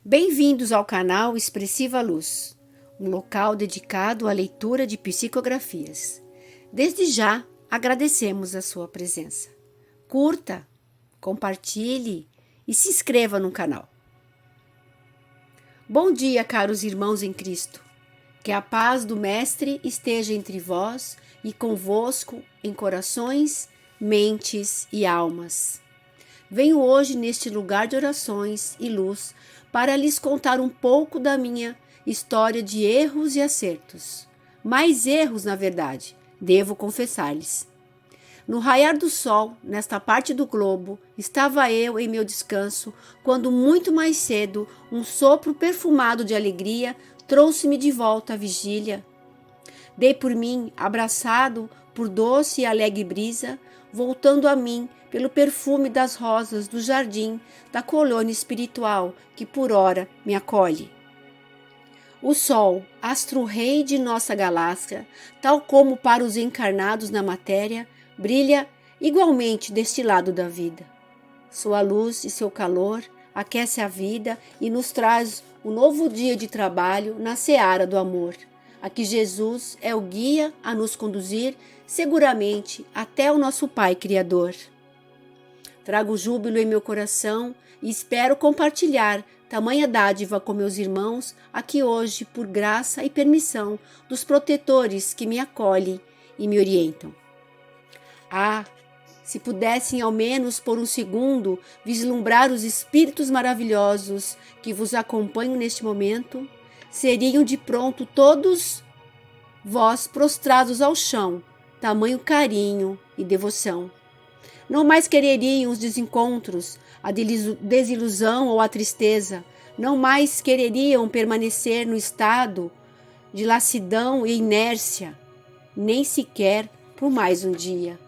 Bem-vindos ao canal Expressiva Luz, um local dedicado à leitura de psicografias. Desde já, agradecemos a sua presença. Curta, compartilhe e se inscreva no canal. Bom dia, caros irmãos em Cristo. Que a paz do Mestre esteja entre vós e convosco em corações, mentes e almas. Venho hoje neste lugar de orações e luz para lhes contar um pouco da minha história de erros e acertos. Mais erros, na verdade, devo confessar-lhes. No raiar do sol, nesta parte do globo, estava eu em meu descanso, quando muito mais cedo um sopro perfumado de alegria trouxe-me de volta à vigília. Dei por mim, abraçado por doce e alegre brisa, voltando a mim pelo perfume das rosas do jardim da colônia espiritual que por ora me acolhe. O sol, astro-rei de nossa galáxia, tal como para os encarnados na matéria, brilha igualmente deste lado da vida. Sua luz e seu calor aquece a vida e nos traz um novo dia de trabalho na seara do amor. Aqui Jesus é o guia a nos conduzir seguramente até o nosso Pai Criador. Trago júbilo em meu coração e espero compartilhar tamanha dádiva com meus irmãos aqui hoje por graça e permissão dos protetores que me acolhem e me orientam. Ah, se pudessem ao menos por um segundo vislumbrar os espíritos maravilhosos que vos acompanham neste momento, seriam de pronto todos vós prostrados ao chão, tamanho carinho e devoção. Não mais quereriam os desencontros, a desilusão ou a tristeza, não mais quereriam permanecer no estado de lassidão e inércia, nem sequer por mais um dia.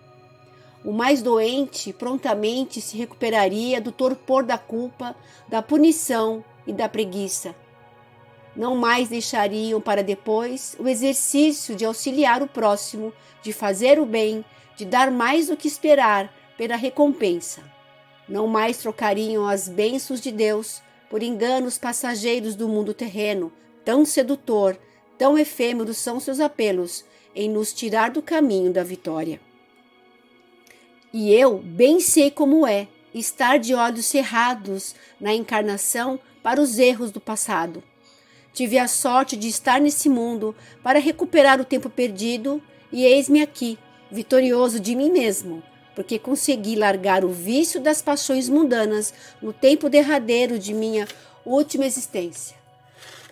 O mais doente prontamente se recuperaria do torpor da culpa, da punição e da preguiça. Não mais deixariam para depois o exercício de auxiliar o próximo, de fazer o bem, de dar mais do que esperar pela recompensa. Não mais trocariam as bênçãos de Deus por enganos passageiros do mundo terreno, tão sedutor, tão efêmeros são seus apelos em nos tirar do caminho da vitória. E eu bem sei como é estar de olhos cerrados na encarnação para os erros do passado. Tive a sorte de estar nesse mundo para recuperar o tempo perdido e eis-me aqui, vitorioso de mim mesmo, porque consegui largar o vício das paixões mundanas no tempo derradeiro de minha última existência.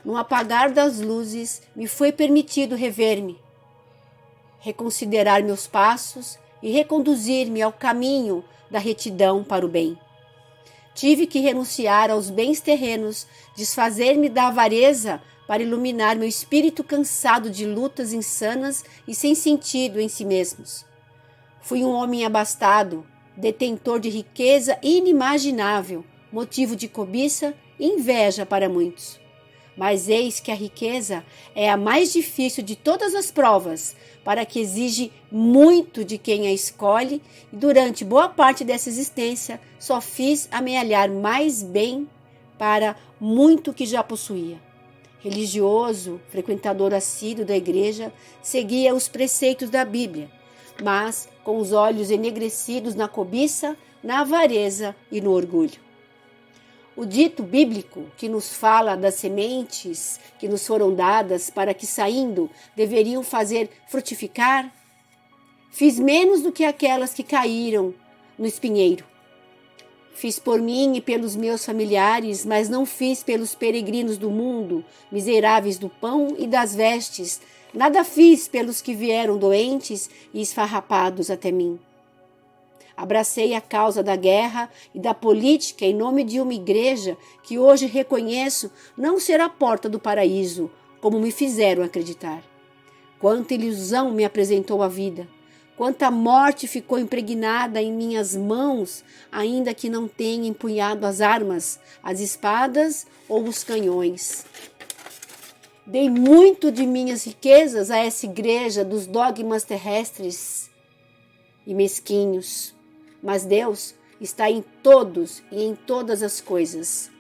No apagar das luzes, me foi permitido rever-me, reconsiderar meus passos e reconduzir-me ao caminho da retidão para o bem. Tive que renunciar aos bens terrenos, desfazer-me da avareza para iluminar meu espírito cansado de lutas insanas e sem sentido em si mesmos. Fui um homem abastado, detentor de riqueza inimaginável, motivo de cobiça e inveja para muitos. Mas eis que a riqueza é a mais difícil de todas as provas, para que exige muito de quem a escolhe, e durante boa parte dessa existência só fiz amealhar mais bem para muito que já possuía. Religioso, frequentador assíduo da igreja, seguia os preceitos da Bíblia, mas com os olhos enegrecidos na cobiça, na avareza e no orgulho. O dito bíblico que nos fala das sementes que nos foram dadas para que saindo deveriam fazer frutificar, fiz menos do que aquelas que caíram no espinheiro. Fiz por mim e pelos meus familiares, mas não fiz pelos peregrinos do mundo, miseráveis do pão e das vestes. Nada fiz pelos que vieram doentes e esfarrapados até mim. Abracei a causa da guerra e da política em nome de uma igreja que hoje reconheço não ser a porta do paraíso, como me fizeram acreditar. Quanta ilusão me apresentou a vida, quanta morte ficou impregnada em minhas mãos, ainda que não tenha empunhado as armas, as espadas ou os canhões. Dei muito de minhas riquezas a essa igreja dos dogmas terrestres e mesquinhos. Mas Deus está em todos e em todas as coisas.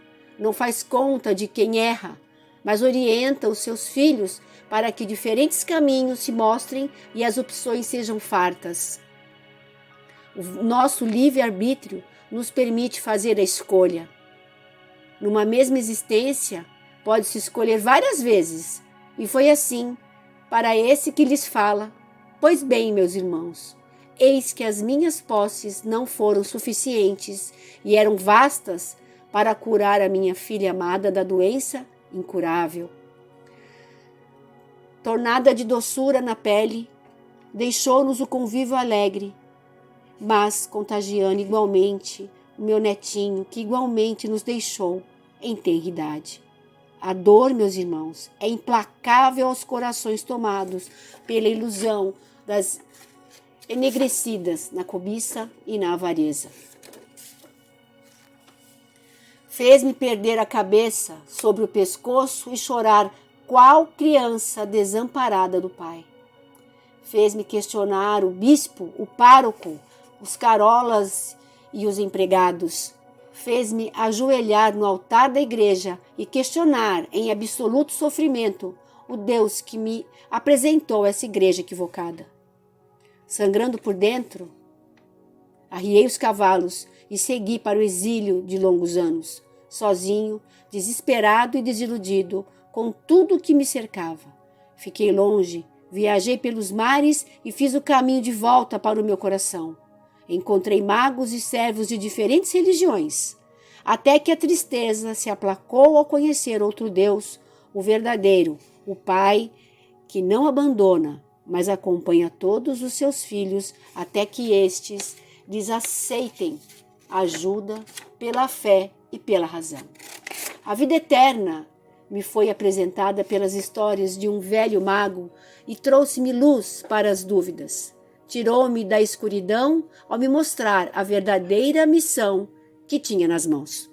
não faz conta de quem erra, mas orienta os seus filhos para que diferentes caminhos se mostrem e as opções sejam fartas. O nosso livre-arbítrio nos permite fazer a escolha. Numa mesma existência, pode-se escolher várias vezes, e foi assim para esse que lhes fala: pois bem, meus irmãos, eis que as minhas posses não foram suficientes e eram vastas para curar a minha filha amada da doença incurável. Tornada de doçura na pele, deixou-nos o convívio alegre, mas contagiando igualmente o meu netinho, que igualmente nos deixou em tenra idade. A dor, meus irmãos, é implacável aos corações tomados pela ilusão das enegrecidas na cobiça e na avareza. Fez-me perder a cabeça sobre o pescoço e chorar qual criança desamparada do pai. Fez-me questionar o bispo, o pároco, os carolas e os empregados. Fez-me ajoelhar no altar da igreja e questionar em absoluto sofrimento o Deus que me apresentou essa igreja equivocada. Sangrando por dentro, arriei os cavalos e segui para o exílio de longos anos, sozinho, desesperado e desiludido com tudo o que me cercava. Fiquei longe, viajei pelos mares e fiz o caminho de volta para o meu coração. Encontrei magos e servos de diferentes religiões, até que a tristeza se aplacou ao conhecer outro Deus, o verdadeiro, o Pai, que não abandona, mas acompanha todos os seus filhos até que estes lhes aceitem ajuda pela fé e pela razão. A vida eterna me foi apresentada pelas histórias de um velho mago e trouxe-me luz para as dúvidas. Tirou-me da escuridão ao me mostrar a verdadeira missão que tinha nas mãos.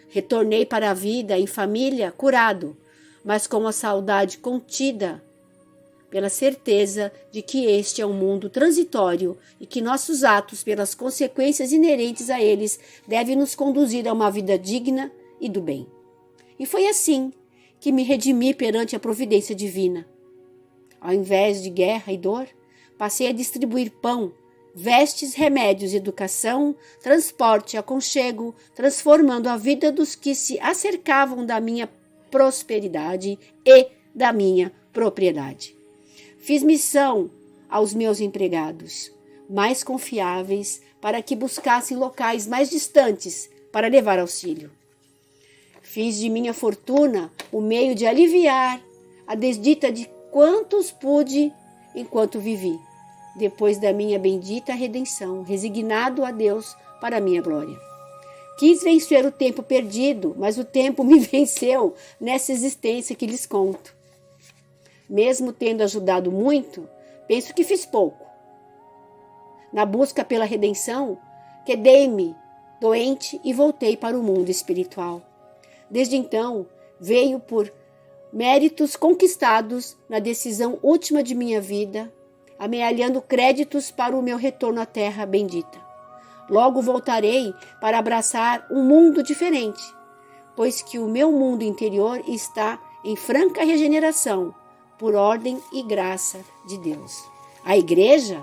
Retornei para a vida em família curado, mas com a saudade contida pela certeza de que este é um mundo transitório e que nossos atos, pelas consequências inerentes a eles, devem nos conduzir a uma vida digna e do bem. E foi assim que me redimi perante a providência divina. Ao invés de guerra e dor, passei a distribuir pão, vestes, remédios, educação, transporte, aconchego, transformando a vida dos que se acercavam da minha prosperidade e da minha propriedade. Fiz missão aos meus empregados, mais confiáveis, para que buscassem locais mais distantes para levar auxílio. Fiz de minha fortuna o meio de aliviar a desdita de quantos pude enquanto vivi, depois da minha bendita redenção, resignado a Deus para a minha glória. Quis vencer o tempo perdido, mas o tempo me venceu nessa existência que lhes conto. Mesmo tendo ajudado muito, penso que fiz pouco. Na busca pela redenção, quedei-me doente e voltei para o mundo espiritual. Desde então, veio por méritos conquistados na decisão última de minha vida, amealhando créditos para o meu retorno à terra bendita. Logo voltarei para abraçar um mundo diferente, pois que o meu mundo interior está em franca regeneração, por ordem e graça de Deus. A igreja,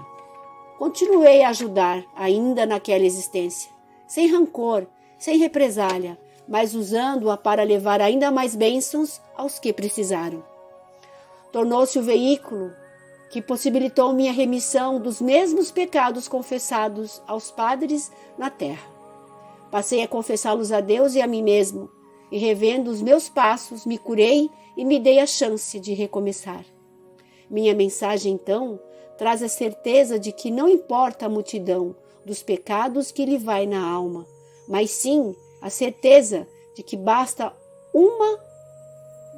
continuei a ajudar ainda naquela existência, sem rancor, sem represália, mas usando-a para levar ainda mais bênçãos aos que precisaram. Tornou-se o veículo que possibilitou minha remissão dos mesmos pecados confessados aos padres na terra. Passei a confessá-los a Deus e a mim mesmo, e revendo os meus passos, me curei e me dei a chance de recomeçar. Minha mensagem, então, traz a certeza de que não importa a multidão dos pecados que lhe vai na alma, mas sim a certeza de que basta uma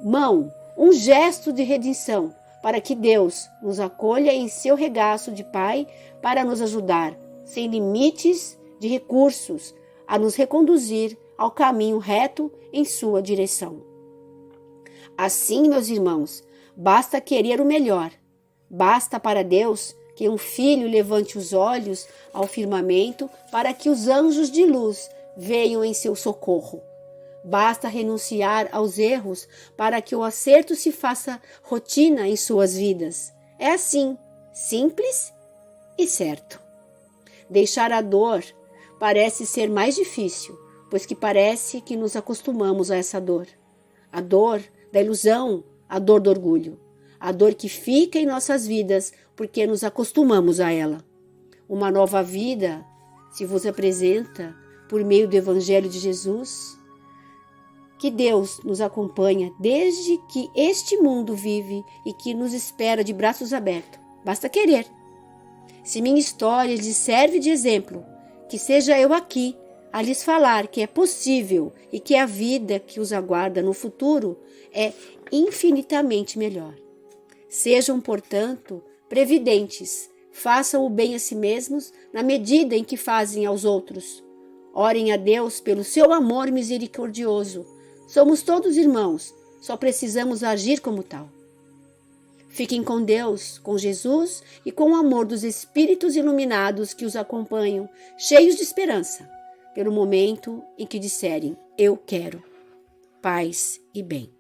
mão, um gesto de redenção, para que Deus nos acolha em seu regaço de Pai para nos ajudar, sem limites de recursos, a nos reconduzir ao caminho reto em sua direção. Assim, meus irmãos, basta querer o melhor. Basta para Deus que um filho levante os olhos ao firmamento para que os anjos de luz venham em seu socorro. Basta renunciar aos erros para que o acerto se faça rotina em suas vidas. É assim, simples e certo. Deixar a dor parece ser mais difícil, pois que parece que nos acostumamos a essa dor. A dor da ilusão, a dor do orgulho. A dor que fica em nossas vidas porque nos acostumamos a ela. Uma nova vida se vos apresenta por meio do Evangelho de Jesus. Que Deus nos acompanha desde que este mundo vive e que nos espera de braços abertos. Basta querer. Se minha história lhes serve de exemplo, que seja eu aqui a lhes falar que é possível e que a vida que os aguarda no futuro é infinitamente melhor. Sejam, portanto, previdentes, façam o bem a si mesmos na medida em que fazem aos outros. Orem a Deus pelo seu amor misericordioso. Somos todos irmãos, só precisamos agir como tal. Fiquem com Deus, com Jesus e com o amor dos Espíritos iluminados que os acompanham, cheios de esperança, pelo momento em que disserem, eu quero paz e bem.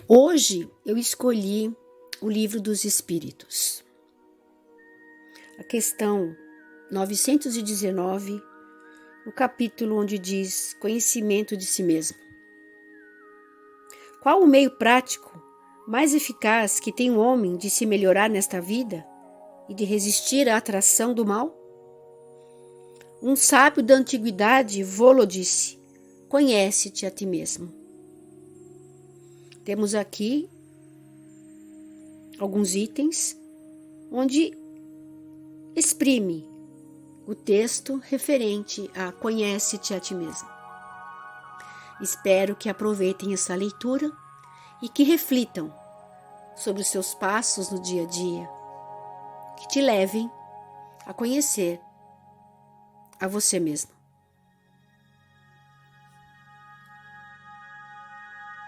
Hoje eu escolhi o Livro dos Espíritos. A questão 919, o capítulo onde diz conhecimento de si mesmo. Qual o meio prático mais eficaz que tem o homem de se melhorar nesta vida e de resistir à atração do mal? Um sábio da antiguidade vô-lo disse, conhece-te a ti mesmo. Temos aqui alguns itens onde exprime o texto referente a conhece-te a ti mesmo. Espero que aproveitem essa leitura e que reflitam sobre os seus passos no dia a dia, que te levem a conhecer a você mesmo.